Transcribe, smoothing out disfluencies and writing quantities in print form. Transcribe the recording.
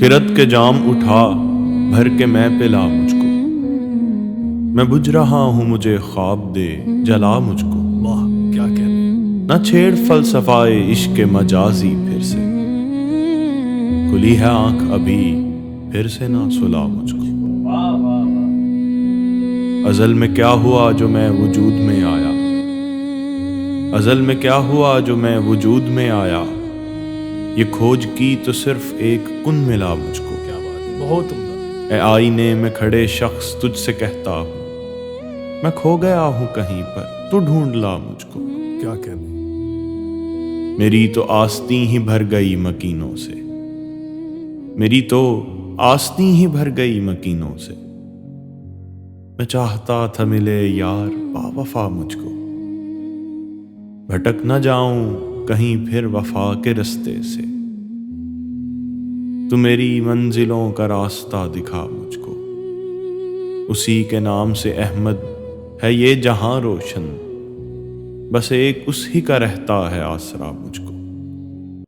خرد کے جام اٹھا بھر کے میں پلا مجھ کو، میں بجھ رہا ہوں مجھے خواب دے جلا مجھ کو۔ واہ کیا کہنے۔ نہ چھیڑ فلسفہ عشق مجازی پھر سے، کھلی ہے آنکھ ابھی پھر سے نہ سلا مجھ کو۔ ازل میں کیا ہوا جو میں وجود میں آیا، ازل میں کیا ہوا جو میں وجود میں آیا، یہ کھوج کی تو صرف ایک کن ملا مجھ کو۔ کیا بات ہے، بہت عمدہ۔ اے آئینے میں کھڑے شخص تجھ سے کہتا ہوں، میں کھو گیا ہوں کہیں پر تو ڈھونڈ لا مجھ کو۔ کیا کہنے۔ میری تو آستیں ہی بھر گئی مکینوں سے، میری تو آستیں ہی بھر گئی مکینوں سے، میں چاہتا تھا ملے یار با وفا مجھ کو، بھٹک نہ جاؤں کہیں پھر وفا کے رستے سے، تو میری منزلوں کا راستہ دکھا مجھ کو۔ اسی کے نام سے احمد ہے یہ جہاں روشن، بس ایک اس ہی کا رہتا ہے آسرا مجھ کو۔